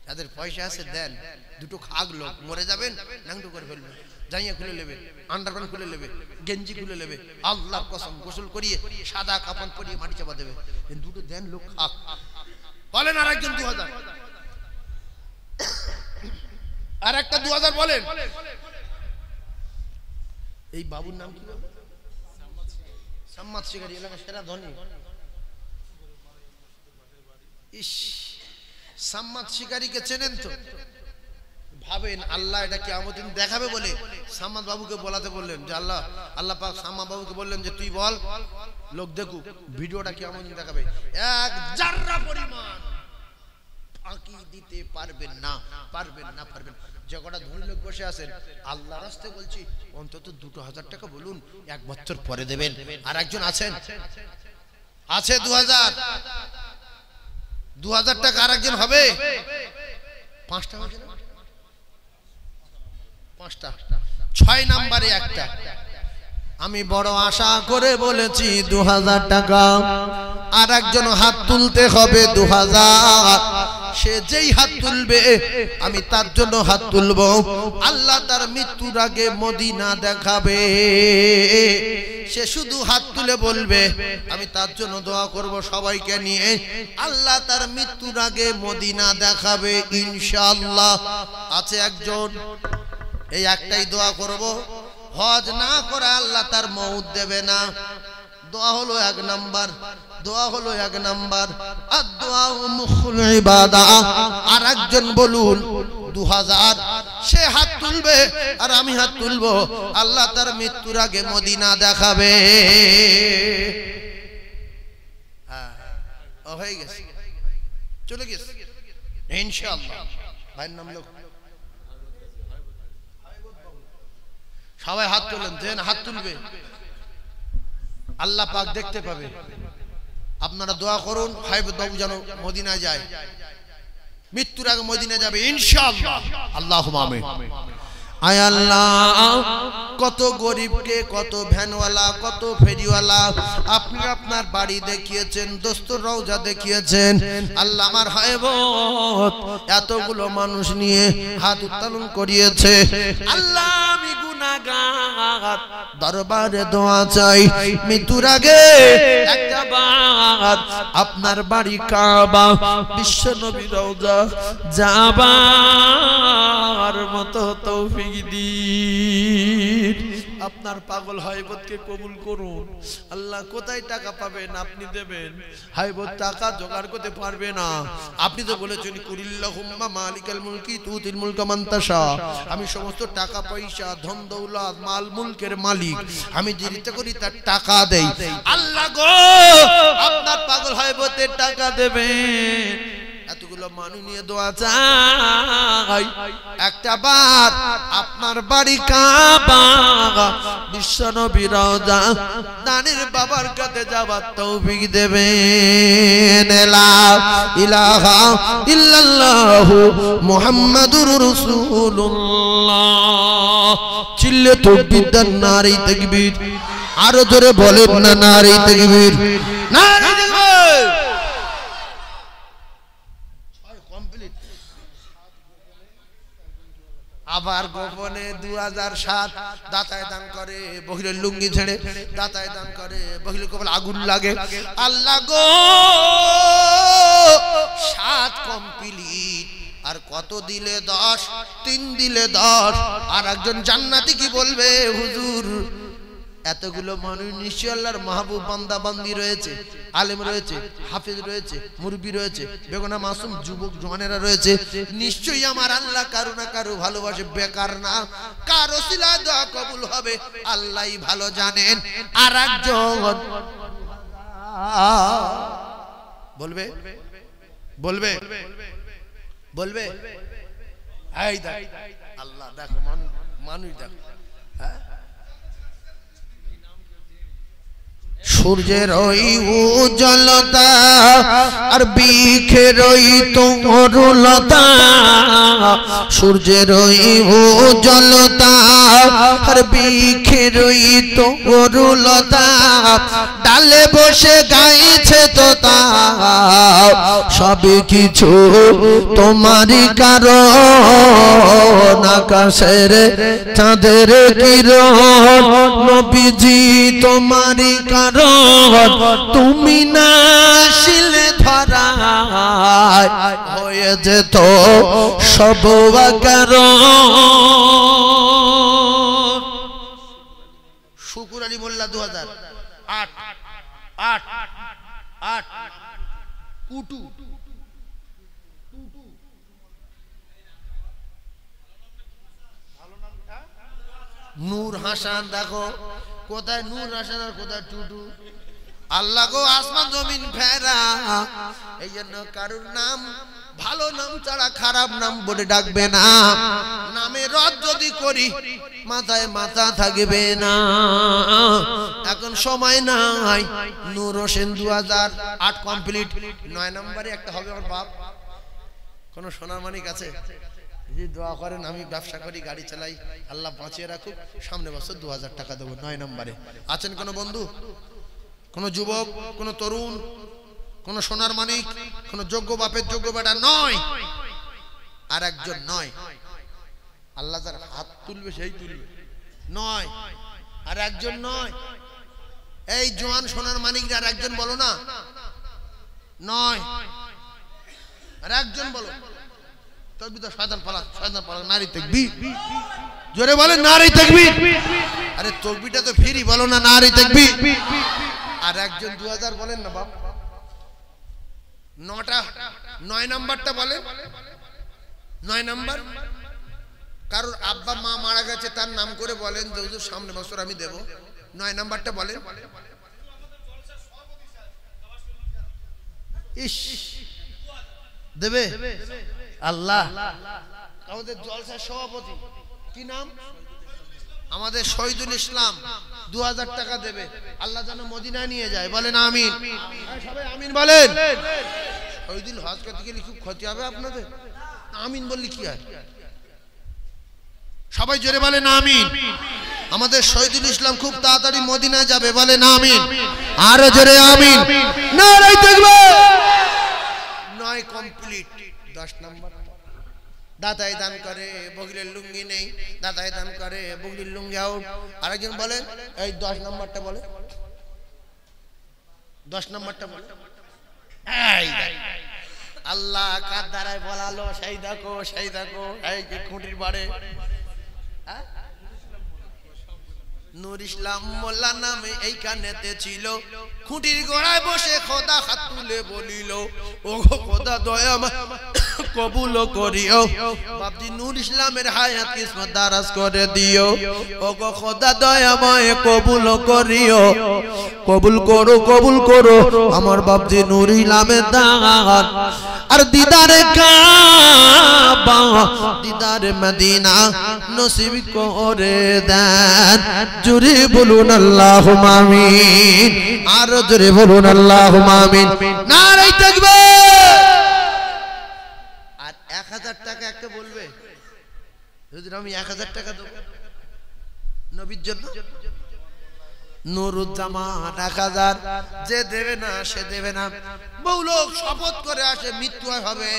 যাদের পয়সা আছে দেন দুটো খাগ লোক মরে যাবেন নাংটু করে ফেলবেন জাইয়া খুলে নেবে আন্ডারপ্যান্ট খুলে নেবে গেঞ্জি খুলে নেবে আল্লাহর কসম গোসল করিয়ে সাদা কাপড় পরিয়ে মাটি চাপা দেবে দুটো দেন লোক খাক বলেন আর একজন 2000 আর একটা 2000 বলেন এই বাবুর নাম কি বলেন সাম্মাদ শিকারী এলাকা সেরা ধনী ইস সাম্মাদ শিকারীকে চেনেন তো ভাবেন আল্লাহ এটা কিয়ামত দিন দেখাবে বলে সাম্মাদ বাবুকে বলাতে বললেন যে আল্লাহ পাক সাম্মাদ বাবুকে বললেন যে তুই বল লোক দেখুক ভিডিওটা কিয়ামত দিন দেখাবে এক জাররা পরিমাণ ফাঁকি দিতে পারবেন না যে কটা ধনী লোক বসে আছেন আল্লাহ রাস্তায় বলছি অন্তত 2000 টাকা বলুন 1 বছর পরে দেবেন আর একজন আছেন আছে 2000 টাকা আর একজন হবে 5টা হবে না 5টা 6 নম্বরে একটা আমি বড় আশা করে বলেছি 2000 টাকা আর একজন হাত তুলতে হবে 2000 সে যেই হাত তুলবে আমি তার জন্য হাত তুলবো আল্লাহ তার মৃত্যুর আগে মদিনা দেখাবে সে শুধু হাত তুলে বলবে আমি তার জন্য দোয়া করব সবাইকে নিয়ে, আল্লাহ তার মৃত্যুর আগে মদিনা দেখাবে ইনশাআল্লাহ। আছে একজন, এই একটাই দোয়া করব, হজ না করে আল্লাহ তার মউত দেবে না। দোয়া হলো এক নাম্বার, দোয়া হলো এক নাম্বার, আর দোয়া মুখুল ইবাদা। আর একজন বলুন 2000, সে হাত তুলবে আর আমি হাত তুলবো, আল্লাহ তার মৃত্যুর আগে মদিনা দেখাবে। হয়ে গেছে, চলে গেছে ইনশাআল্লাহ। ভাইয়ের নাম লোক সবাই হাত তুলেন, যেন হাত তুলবে আল্লাহ পাক দেখতে পাবে। আপনারা দোয়া করুন হাইবুদ বাবু যেন মদিনা যায়, মৃত্যুর আগে মদিনা যাবে ইনশাআল্লাহ। আল্লাহুম্মা আমিন। আয় আল্লাহ, কত গরিবকে, কত ভ্যানওয়ালা, কত ফেরিওয়ালা আপনি আপনার বাড়ি দেখিয়েছেন, দোস্তর রওজা দেখিয়েছেন। আল্লাহ আমার হাইবত এতগুলো মানুষ নিয়ে হাত উত্তোলন করিয়েছে। আল্লাহ আমি গুনাহগার, দরবারে দোয়া চাই মৃত্যুর আগে একটা বার আপনার বাড়ি কাবা, বিশ্ব নবী রওজা যাবার মতো তৌফিক দিন। আপনার পাগল হাইবতকে কবুল করুন। আল্লাহ কোথায় টাকা পাবেন আপনি দেবেন, হাইবত টাকা জোগাড় করতে পারবে না। আপনি তো বলেছেন কুলিল্লাহুম্মা মালিকাল মুলকি তুতিল মুলকা মান তাশা, আমি সমস্ত টাকা পয়সা ধন দৌলত মাল মুলকের মালিক, আমি যে ইচ্ছা করি তার টাকা দেই। আল্লাহ গো আপনার পাগল হাইবতের টাকা দেবেন। এতগুলো মানুষ নিয়ে দোয়া চাই একটা বার আপনার বাড়ি কাবা, বিশ্ব নবী রওজা দানির বাবার কাছে যাবার তৌফিক দেবেন। লা ইলাহা ইল্লাল্লাহু মুহাম্মাদুর রাসূলুল্লাহ। চিল্লে তাকবীর দেন, নারে তাকবীর। আরো জোরে বলেন না, নারে তাকবীর, নারে তাকবীর। আবার গোপনে 2007 দাতায় দান করে, বহিরের লুঙ্গি ছেড়ে দাতায় দান করে, বহিরের কপাল আগুন লাগে। আল্লাহ গো 7 কমপ্লিট, আর কত দিলে 10, 3 দিলে 10। আর একজন জান্নাতি কি বলবে, হুজুর এতগুলো মানুষ নিশ্চয়ই আল্লাহর মাহবুব বান্দা বান্দি রয়েছে, আলেম রয়েছে, হাফেজ রয়েছে, মুরব্বি রয়েছে, বেগুনা মাসুম যুবক জওয়ানেরা রয়েছে, নিশ্চয়ই আমার আল্লাহ কারো না কারো ভালোবাসে, বেকার না, কারো ওসিলায় দোয়া কবুল হবে আল্লাহই ভালো জানেন। আর একজন বলবে বলবে বলবে এই দেখ আল্লাহ, দেখো মানুষ দেখো, হ্যাঁ সূর্যের ওই উজ্জ্বলতা আর বৃক্ষের ওই তরুলতা, সূর্যের ওই উজ্জ্বলতা আর বৃক্ষের ওই তরুলতা, ডালে বসে গাইছে তোতা, সবই কিছু তোমারই কারণ, আকাশের চাঁদের কিরণ নবীজি তোমারই কারণ, তুমি না আসলে ধরায় হয়ে যেত সব কারণ। শুকুর আলী মোল্লা 2008 কুটু নূর হাসান, দেখো কোথায় নূর হাসান আর কোথায় টুটু। আল্লাহ গো আসমান জমিন ফেরা, এই জন্য কারুর নাম ভালো নাম ছাড়া খারাপ নাম বলে ডাকবে না। নামে রদ যদি করি মাথায় মাথা থাকবে না। এখন সময় নাই। নূর হোসেন 2008 কমপ্লিট, 9 নম্বরে একটা হবে আমার বাপ। কোন সোনার মানিক আছে? যে দোয়া করেন, আমি ব্যবসা করি, গাড়ি চালাই, আল্লাহ বাঁচিয়ে রাখুক, সামনে বছর 2000 টাকা দেবো। 9 নম্বরে আছেন কোন বন্ধু, কোন যুবক, কোন তরুণ, কোন সোনার মানিক, কোন যোগ্য বাপের যোগ্য বেটা নয়, আর একজন নয়, আল্লাহ যার হাত তুলবে সেই তুলবে, নয় আর একজন নয়, এই জোয়ান সোনার মানিকরা আর একজন বলো না, নয় আর একজন বলো। তাকবীর, শয়তান পালা, শয়তান পালা, নারী তাকবীর, জোরে বলেন নারী তাকবীর। আরে তাকবীরটা তো ফ্রি, বলো না নারী তাকবীর। আর একজন 2000 বলেন না বাপ। 9 নাম্বারটা বলেন, 9 নাম্বার। কারোর আব্বা মা মারা গেছে তার নাম করে বলেন যে হুজুর সামনে বছর আমি দেব। 9 নাম্বারটা বলেন। ইস, দেবে আল্লাহ। আমাদের জলসার সভাপতি কি নাম? আমাদের শহীদুল ইসলাম 2000 টাকা দেবে। আল্লাহ যেন মদিনায় নিয়ে যায়, বলেন আমিন। সবাই আমিন বলেন। শহীদুল হজ করতে গেলে খুব ক্ষতি হবে আপনাদের, আমিন বললে কি হয়? সবাই জোরে বলেন আমিন। আমাদের শহীদুল ইসলাম খুব তাড়াতাড়ি মদিনায় যাবে, বলেন আমিন। আরো জোরে আমিন। নারায়ে তাকবীর। 9 কমপ্লিট। 10 নাম্বার, দাদাই দান করে বগিলের লুঙ্গি নেই, দাদাই দান করে বগিলের লুঙ্গি আউট। আরেকজন বলেন এই 10 নাম্বারটা বলে, 10 নাম্বারটা বলে। এই আল্লাহ কার দ্বারাই বলালো, সেই দেখো, সেই দেখো, এই যে খুঁটির বাড়ে নূর ইসলাম মোল্লা নামে এইখানেতে ছিল। খুঁটির গোড়ায় বসে খোদা হাত তুলে বলিল, ও খোদা দয়া কবুল করিও, বাপজি নূর ইসলামের হায়াত কিসমত দারাজ করে দিও। ও গো খোদা দয়াময় কবুল করিও, কবুল করো, কবুল করো আমার বাপজি নূর ইসলামের দান। আর দিদারে কাবা, দিদারে মদিনা নসিব করে দেন। জোরে বলুন আল্লাহুম্মা আমিন। আর জোরে বলুন আল্লাহুম্মা আমিন। নারায়ে তাকবীর। আর 1000 টাকা একটা বলবে হুজুর আমি 1000 টাকা দেব নবীর জন্য। নুরুজ্জামান 1000, যে দেবে না সে দেবে না। বহু লোক শপথ করে আসে মৃত্যু হবে,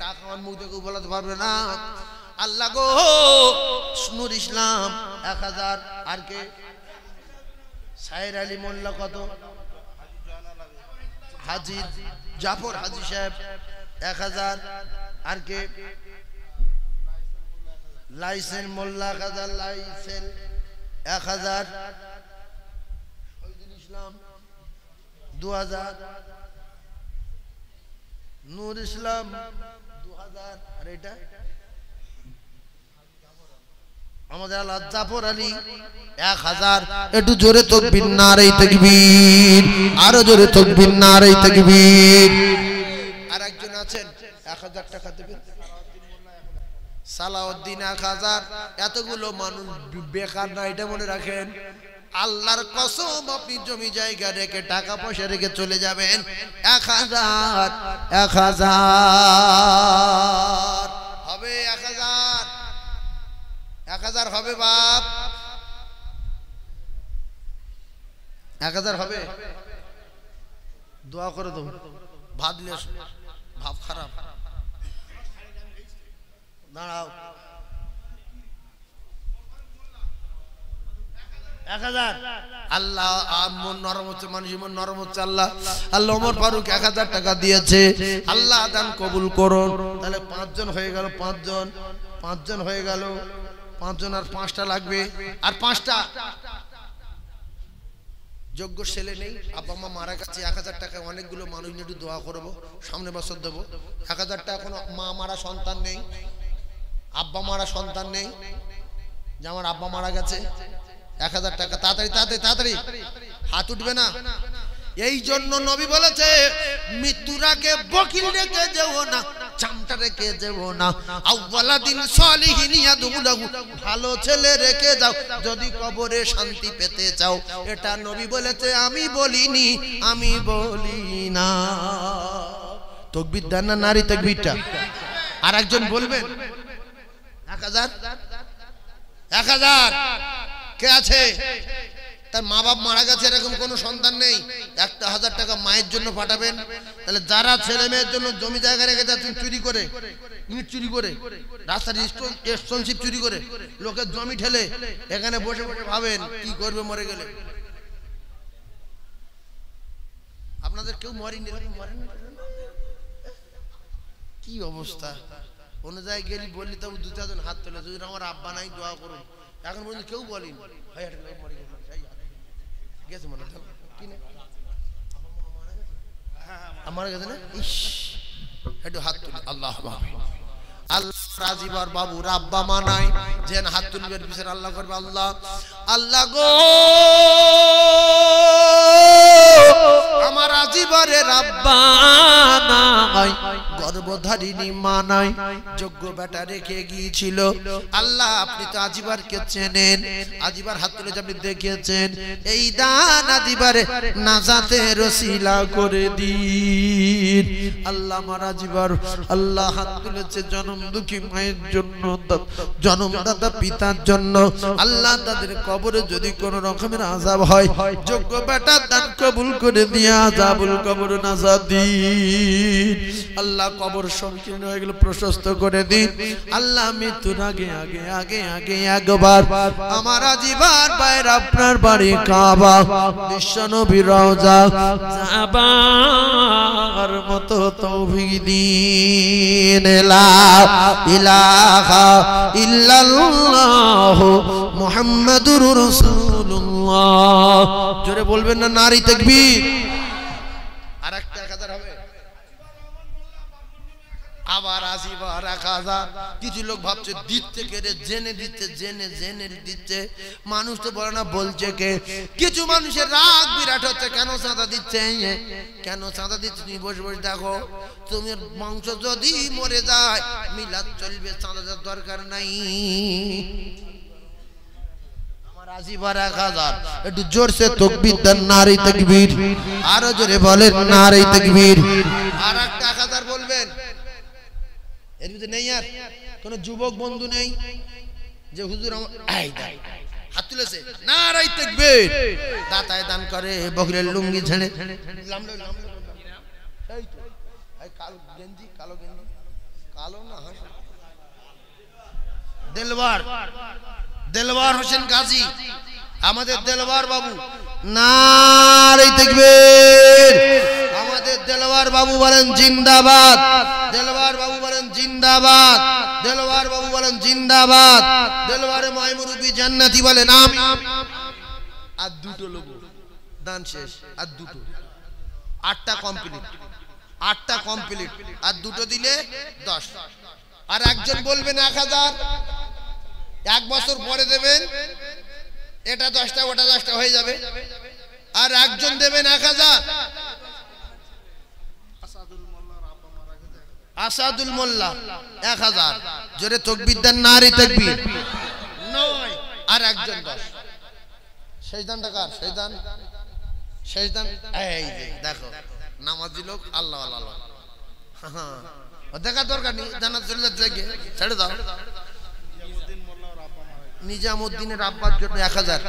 টাকা আমার মুখ থেকে বলাতে পারবে না। আল্লাহ গো, নূর ইসলাম 1000, আর কে? সাহের আলী মোল্লা কত? হাজি জাফর হাজি সাহেব 1000, আর কে? লাইসেন মোল্লা 1000, লাইসেন 1000, শহীদুল ইসলাম 2000, নূর ইসলাম 2000, আর এটা আমাদের আল্লাহ জাফর আলী 1000। একটু জোরে তাকবীর, নারায়ে তাকবীর। আরো জোরে তাকবীর, নারায়ে তাকবীর। আর একজন আছেন 1000 টাকা দেবেন, সালাউদ্দিন 1000। এতগুলো মানুষ বেকার না, এটা মনে রাখেন। আল্লাহর কসম আপনি জমি জায়গা রেখে টাকা পয়সা রেখে চলে যাবেন, 1000 হবে, 1000 হবে বাপ, 1000 হবে। দোয়া করে দেবো, ভাত দিলে ভাব খারাপ, দাঁড়াও। 1000। আল্লাহ মন নরম হচ্ছে, মানুষ মন নরম হচ্ছে। আল্লাহ আল্লাহ ওমর ফারুক 1000 টাকা দিয়েছে। আল্লাহ দান কবুল করুন। তাহলে 5 জন হয়ে গেল, 5 জন হয়ে গেল, 5 জন আর 5টা লাগবে। আর 5টা যোগ্য ছেলে নেই, আব্বা মা মারা গেছে, 1000 টাকা অনেকগুলো মানুষ নিয়ে একটু দোয়া করবো, সামনে বছর দেবো। 1000 টাকা কোনো মা মারা সন্তান নেই, আব্বা মারা সন্তান নেই, যে আমার আব্বা মারা গেছে, 1000 টাকা তাড়াতাড়ি তাড়াতাড়ি তাড়াতাড়ি, হাত উঠবে না। এই জন্য নবী বলেছে মৃত্যুর আগে বকিল রেখে যেও না, চামটা রেখে যেও না, আউওয়ালাদিন সালিহিন ইয়াদুলাহু, ভালো ছেলে রেখে যাও যদি কবরে শান্তি পেতে চাও। এটা নবী বলেছে, আমি বলিনি, আমি বলি না। তাকবীর দেন না নারী তাকবীরটা। আর একজন বলবেন 1000 কে আছে তার মা বাপ মারা গেছে, এরকম কোনো সন্তান নেই, 1000 টাকা মায়ের জন্য পাঠাবেন। তাহলে যারা ছেলে মেয়ের জন্য জমি জায়গা রেখে যাচ্ছেন চুরি করে, ইট চুরি করে, রাস্তার স্টোনশিপ চুরি করে, লোকের জমি ঠেলে, এখানে বসে বসে ভাবেন কি করবে মরে গেলে। আপনাদের কেউ মরেনি? কি অবস্থা! অন্য জায়গায় গেলি বললি তবু দু চারজন হাত তোলে, যদি আমার আব্বা নাই দোয়া করুন। এখন পর্যন্ত কেউ বলেনি গেছে মনে কি না আমার গেছে না। ইস, একটু হাত তুলি। আল্লাহ আল্লাহ রাজিবার বাবু রাব্বা মানাই যেন হাত তুলবের বিচার আল্লাহ করবে। আল্লাহ আল্লাহ গো আমার রাজিবারে রাব্বা নাই, গর্ভধারিণী মা নাই, যোগ্য বেটা রেখে গিয়েছিল। আল্লাহ আপনি তো আজিবারকে চেনেন, আজিবার হাত তুলে আপনি দেখেছেন, এই দান আজিবারে নাজাতের ওসিলা করে দিন। আল্লাহ আমার আজিবার আল্লাহ হাত তুলেছে জনম দুঃখী মায়ের জন্য, জনমদাতা পিতার জন্য। আল্লাহ তাদের কবরে যদি কোন রকমের আযাব হয়, যোগ্য বেটা দান কবুল করে দিয়ে আযাবুল কবর নাজাত দিন। আল্লাহ কবর সংকীর্ণ হয়ে গেল প্রশস্ত করে দিন। আল্লাহ মৃত্যুর আগে আগে আগে আগে একবার আমার আজিবার বাইরে আপনার বাড়ি কাবা, বিশ্ব নবীর রওজা যাবার মতো তৌফিক দিন। লা ইলাহা ইল্লাল্লাহু মুহাম্মাদুর রাসূলুল্লাহ। জোরে বলবেন না নারী তাকবীর। আরেকটা 1000 হবে। আবার আসিবার 1000। কিছু লোক ভাবছে দিচ্ছে কে রে, জেনে দিচ্ছে, জেনে জেনে দিচ্ছে। মানুষ তো বলে না বলছে কে। কিছু মানুষের রাগ বিরাট হচ্ছে, কেন চাঁদা দিচ্ছে, কেন চাঁদা দিচ্ছে। তুমি বসে বসে দেখো, তোমার বংশ যদি মরে যায় মিলাদ চলবে, চাঁদা দেওয়ার দরকার নাই। আসিবার 1000। একটু জোরসে তাকবীর দেন, নারী তাকবীর। আরো জোরে বলেন নারী তাকবীর। আর একটা 1000 বলবেন। এর ভিতরে নেই আর কোন যুবক বন্ধু নেই যে হুজুর আমার হাত তুলেছে নারী তাকবীর। দাতায় দান করে, বকরির লুঙ্গি ছেড়ে কালো গেঞ্জি, কালো গেঞ্জি, কালো না দেলওয়ার হোসেন গাজী, আমাদের দেলওয়ার বাবু নারী তাকবীর। আমাদের দেলওয়ার বাবু বলেন জিন্দাবাদ, দেলওয়ার বাবু বলেন জিন্দাবাদ, দেলওয়ার বাবু বলেন জিন্দাবাদ। দেলওয়ারে মাইমুরুবি জান্নাতি বলেন আমিন। আর দুটো লোক দান শেষ, আর দুটো, 8টা কমপ্লিট, 8টা কমপ্লিট। আর দুটো দিলে 10। আর একজন বলবেন 1000, 1 বছর পরে দেবেন, এটা 10টা ওটা 10টা হয়ে যাবে। আর একজন দেবেন 1000। আসাদুল মোল্লা 1000। জোরে তাকবীর দেন, নারী তাকবীর। 9। আর একজন 10। শেষদানটা কার? শেষদান, শেষদান এই যে দেখো, নামাজি লোক আল্লাহ আল্লাহ। হ্যাঁ, দেখা দরকার নেই, জান্নাত চলে যাচ্ছে, ছেড়ে দাও। নিজামউদ্দিনের আব্বার জন্য 1000।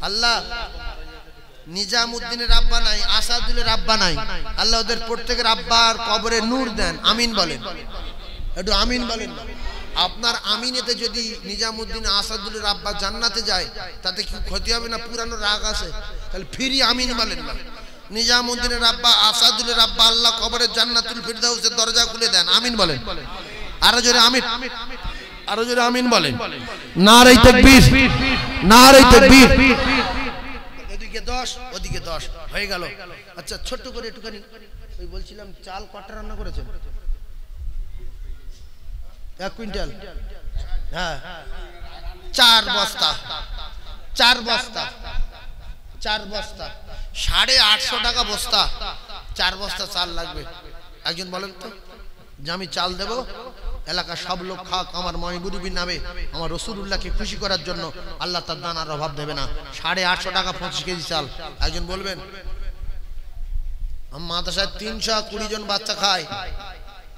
আল্লাহ নিজামউদ্দিনের আব্বা নাই, আসাদুলের আব্বা নাই, আল্লাহ ওদের প্রত্যেকের আব্বার কবরে নূর দেন। আমিন বলেন, একটু আমিন বলেন। আপনার আমিনেতে যদি নিজামউদ্দিন আসাদুলের আব্বা জান্নাতে যায় তাতে কি ক্ষতি হবে না? পুরানো রাগ আছে, তাহলে ফিরি আমিন বলেন না। নিজামউদ্দিনের আব্বা আসাদুলের আব্বা আল্লাহ কবরে জান্নাতুল ফিরদাউসের দরজা খুলে দেন। আমিন বলেন। আরো জোরে আমিন, আরো জোরে আমিন বলেন। নারী তাকবীর, নারী তাকবীর। এদিকে 10, ওদিকে 10 হয়ে গেল। আচ্ছা ছোট্ট করে একটুখানি ওই বলছিলাম, চাল কটা রান্না করেছেন? 1 কুইন্টাল। হ্যাঁ, 4 বস্তা, 4 বস্তা, 4 বস্তা, 850 টাকা বস্তা। 4 বস্তা চাল লাগবে। একজন বলেন তো যে আমি চাল দেব, এলাকার সব লোক খাক, আমার মাইমুরুবির নামে, আমার রাসূলুল্লাহকে খুশি করার জন্য। আল্লাহ তার দানার অভাব দেবে না। 850 টাকা 25 কেজি চাল। একজন বলবেন? মাদ্রাসায় 320 জন বাচ্চা খায়,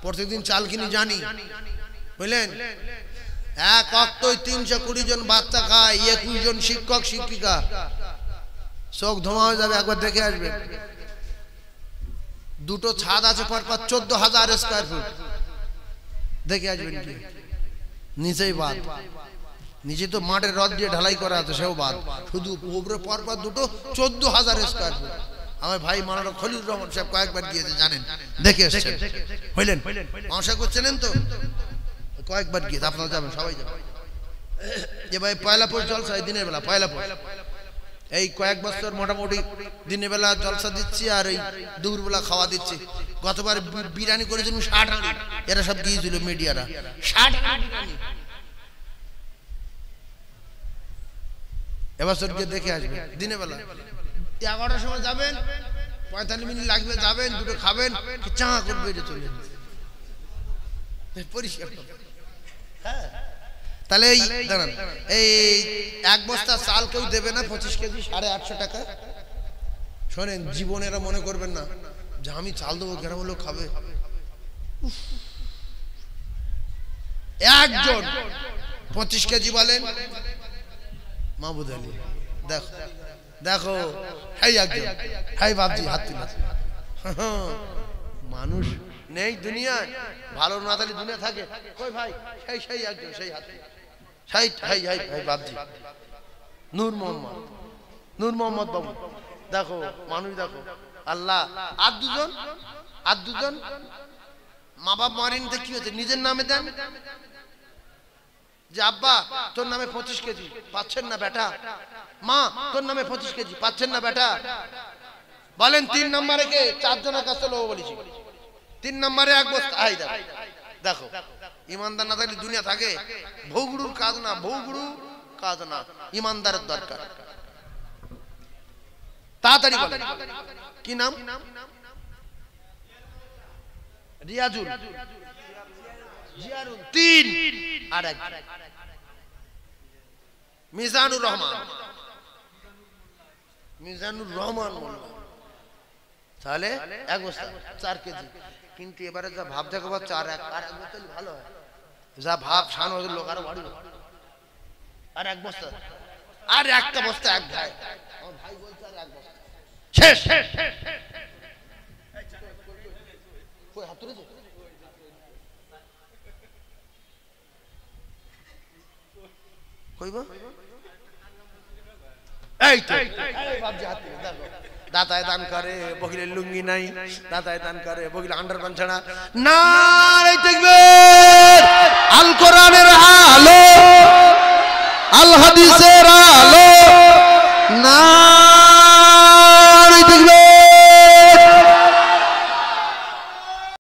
প্রত্যেকদিন চাল কিনি জানি, বুঝলেন? এক অক্তই 320 জন বাচ্চা খায়, 21 জন শিক্ষক শিক্ষিকা। চোখ ধোঁয়া হয়ে যাবে, একবার দেখে আসবেন। দুটো ছাদ আছে পরপর, 14,000 স্কয়ার ফুট। দেখে আসবেন কি? নিচেই বাদ, নিচে তো মাঠের রড দিয়ে ঢালাই করা আছে, সেও বাদ। শুধু উপরে পরপর দুটো 14,000 স্কয়ার ফুট। আমার ভাই মাওলানা খলিলুর রহমান সাহেব কয়েকবার গিয়েছে জানেন, দেখে এসেছেন, হইলেন মাওসা করছেন তো, কয়েকবার গিয়েছে, আপনারা যাবেন, সবাই যাবেন। যে ভাই পয়লা পৌষ জলসা দিনের বেলা, পয়লা পৌষ এই কয়েক বছর মোটামুটি দিনের বেলা জলসা দিচ্ছি আর এই দুপুরবেলা খাওয়া দিচ্ছি। গতবার বিরিয়ানি করেছিল 60 আনি, এরা সব গিয়েছিল মিডিয়ারা, 60 আনি। এবছর গিয়ে দেখে আসবেন দিনের বেলা 11টার সময় যাবেন, 45 মিনিট লাগবে, যাবেন দুটো খাবেন, চা করবে, এটা চলে পরিষ্কার। হ্যাঁ, তাহলে এই দাঁড়ান, এই এক বস্তা চাল কেউ দেবে না, 25 কেজি 850 টাকা। শোনেন, জীবনেরা মনে করবেন না যে আমি চাল দেবো গ্রামের লোক খাবে। একজন 25 কেজি বলেন মাহবুদ আলী, দেখো দেখো, হাই একজন, হাই বাবজি হাত তুলে। মানুষ নেই দুনিয়ায়, ভালো না থাকলে দুনিয়া থাকে কই ভাই? সেই সেই একজন, সেই হাত, সেই হাই হাই হাই বাবজি, নূর মোহাম্মদ বাবু, দেখো মানুষ, দেখো আল্লাহ। আর দুজন মা বাপ মারিনতে কি হয়েছে, নিজের নামে দেন যে আব্বা তোর নামে 25 কেজি পাচ্ছেন না বেটা, মা তোর নামে 25 কেজি পাচ্ছেন না বেটা। বলেন 3 নম্বরে কে? 4 জনের কাছে লোক বলেছি, 3 নম্বরে এক বস্তা। আই দেখো, ইমানদার না থাকলে দুনিয়া থাকে? ভৌগুড়ুর কাজ না, ভৌগুড়ুর কাজ না, ইমানদারের দরকার। তাড়াতাড়ি বলেন কি নাম? রিয়াজুল, জিয়ারুল 3, আর এক মিজানুর রহমান মোল্লা, তাহলে এক বস্তা 4 কেজি। কিন্তু এবারে যা ভাব দেখো, 4 এক আর এক বস্তা ভালো হয়, যা ভাব শান ওদের লোক আরো বাড়ি, আর এক বস্তা, আর একটা বস্তা এক ভাই, আমার ভাই বলছে আর এক বস্তা শেষ। কই হাত তুলেছে? কইবা এই তো, এই বাবজি হাত তুলে দেখো, দাতায় দান করে বকিলের লুঙ্গি নাই, দাতায় দান করে বকিল আন্ডারপ্যান্ট ছাড়া। নারে তাকবীর, আল কোরআনের আলো, আল হাদিসের আলো, না